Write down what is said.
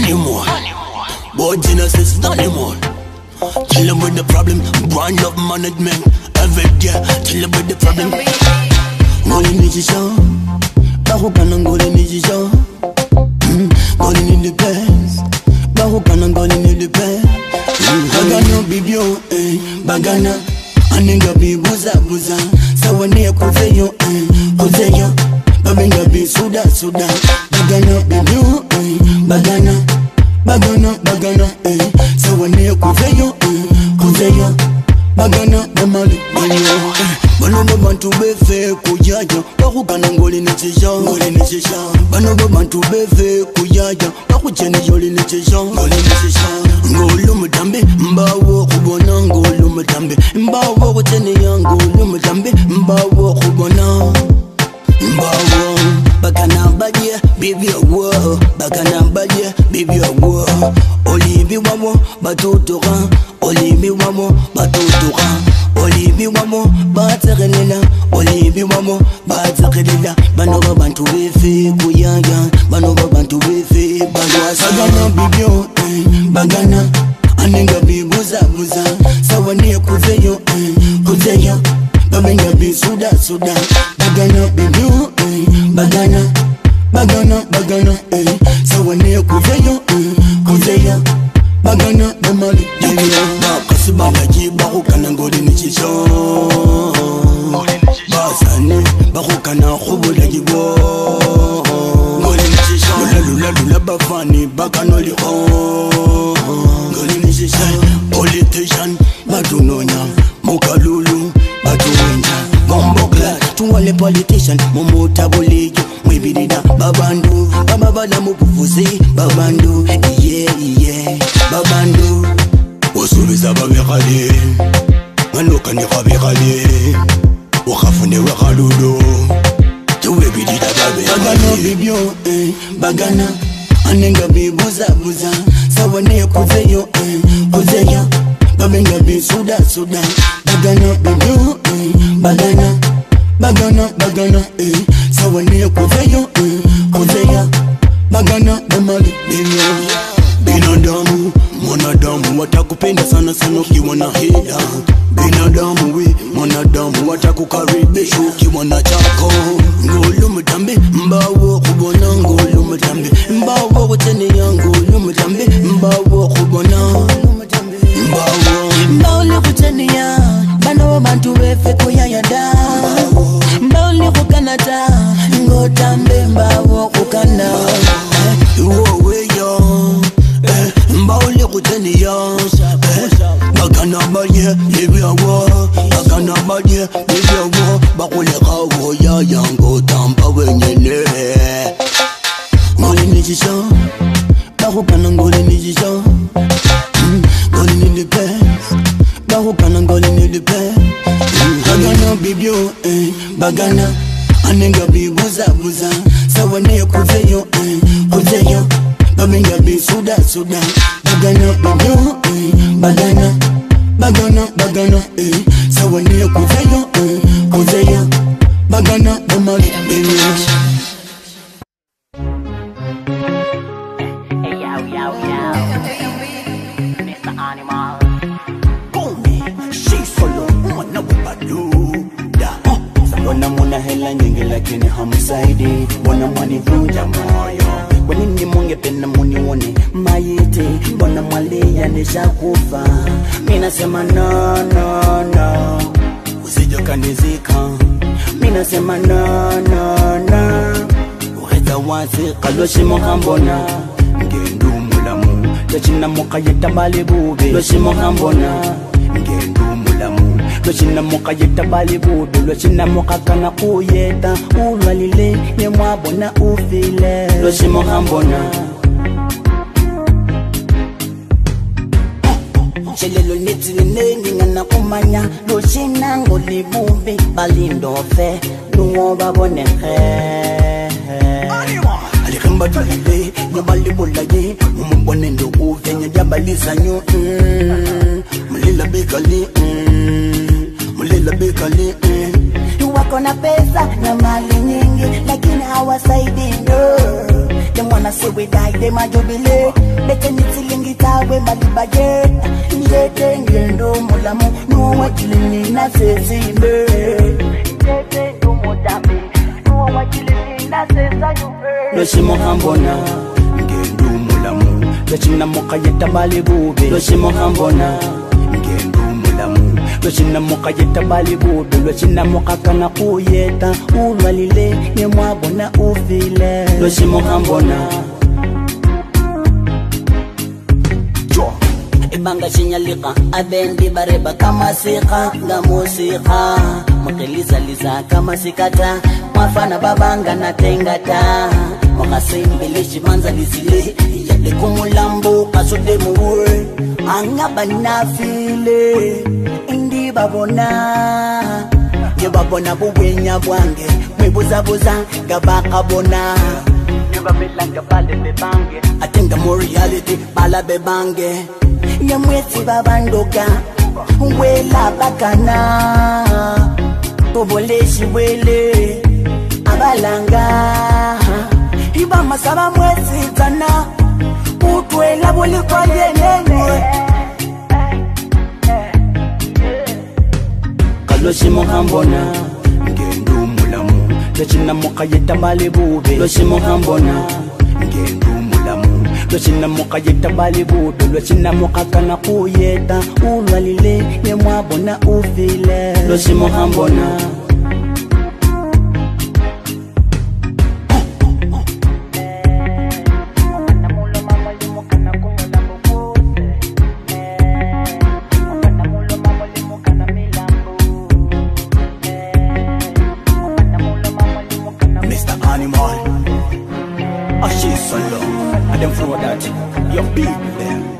anymore. Boy, Genesis, not anymore. Tell them with the problem, brand of management. Every day, tell them with the problem. Ngoli nijisho, bahukana ngoli nijisho. Ngoli ni the best, bahukana ngoli ni the best. Bagana bibio, bagana. Aninga bi buza buza, sawane kuzeyo, kuzeyo. Babenga bi suda suda, bagana bibio, bagana. Bagana, bagana, sawane kuzeyo, kuzeyo. Bagana, bamali, banyo. Bano bantu befe kujaja, bakugana ngoli nechisha, ngoli nechisha. Bano bantu befe kujaja, bakujeni yoli nechisha, ngoli nechisha. Ngolo mutambe, mbawo kubona ngolo mutambe, mbawo kuteni ya ngolo mutambe, mbawo kubona. Mbawo, bakana badye, baby awo, bakana badye, baby awo. Olibi wamo, batutura, olibi wamo, batutura. Olibi wamo, baterelela, olibi wamo, baterelela. Bano bantu befe kuyaya, bano bantu befe bagwasa. Bagana bibyo, bagana, aninga bibuza buza. Sawane kuzeyo, kuzeyo. Babenga bi suda suda. Bagana bibyo, bagana, bagana, bagana. Sawane kuzeyo, kuzeyo. Bagana bamali, bakasi bangaji bakukana ngoli nichisho. Basane bakukana khubula jibo. Ngoli nichisho. Lula lula bafani bakanoli ho. Ngoli nichisho. Politician badunonya mukalulu baduwenja. Bombokla tuwale politician mumutabuliju mwibirida babandu bababala mubuvuzi babandu iye babandu usubiza babekale manuka ni kabekale ukhafune wekhalulo tuwebirida bagana bibyo bagana anenga bibuza buza sawane kuzeyo kuzeyo babenga bisuda suda bagana bibyo bagana bagana bagana sawane kuzeyo kuzeyo bagana bamali binadamu mwanadamu watakupenda sana sana ukiwa na hila. Binadamu we mwanadamu watakukaribisha ukiwa na chako. Ngolo mutambe mbawo kubona ngolo mutambe mbawo kuteni ya ngolo mutambe mbawo kubona mbawo le kuteni ya bano bantu befe kuyaya da mbawo le kukanata ngotambe mbawo kukana uwe yo mbaule kuteni ya bakana balye libyawo bakana balye libyawo bakule kawo ya yango tamba wenyene ngoli nijisha bakukana ngoli nijisha ngoli ni the best bakukana ngoli ni the best bagana bibyo bagana anenga bibuza buza sawane kuzeyo kuzeyo babenga bi suda suda bagana bibyo bagana bagana bagana sawane kuzeyo kuzeyo bagana bamali Mr. Animal Kumi she solo mwana wabaluda Wana muna hela nyingi lakini hamsaidi Wana mwani vunja moyo Wanini mungependa munione mayiti Mbona mwalia nisha kufa Mina sema no no no Usijo kanizika Mina sema no no no Uheza wazi kaloshi mohambona Ngendu mulamu Yachina moka yetabali bube Loshi mohambona Ngendu mulamu Loshina moka yetabali bube Loshina moka kana kuyeta Ulwalile nye mwabona ufile Loshi mohambona Chelelo nitili nengi ngana kumanya Loshina ngoli bube Balindofe Lungo babonehe Alikamba tulile Nyabali bulaye Mbwane ndo uve Nyabali zanyo Mulila bekali Mulila bekali Wako na pesa na mali nyingi Lakini hawasaidi ndo Them wanna say we die, them a jubilate. Let any tilingita we malibaye. Njete ngendo mulamu, no wa kilini na sezimbe. Njete ndo modame, no wa kilini na sezayube. Loshimo hambona, ngendo mulamu. Loshina mokayeta balibube. Loshimo hambona, ngendo mulamu. Loshina mokayeta balibube. Loshina mokakana kuyeta. Ulwalile, nyemwabona ufile. Loshimo hambona. Ibanga shinyalika, abendi bareba kama sika. Nga musika, makiliza liza kama sikata. Mafana babanga na tengata. Makasimbilishi manza lisile. Yade kumulambo kasude muwe. Anga banafile. Indi babona. Ye babona buwenya bwange. Mwebuza buza gabaka bona. Never feel like a bale bebange. I think I'm more reality, bala bebange. Ya mwezi babandoga, wela bakana. Toboleshi wele, abalanga. Iba masaba mwezi tana, utwela boli kwa yenene. Kaloshimo hambona, ngendo mulamu. Loshina mokayeta balibube. Loshimo hambona, ngendo mulamu. Loshina mokayeta balibube. Loshina mokakana kuyeta. Ulwalile nyemwabona ufile. Loshimo hambona. Animal, she's so low, and them throw that, your people there.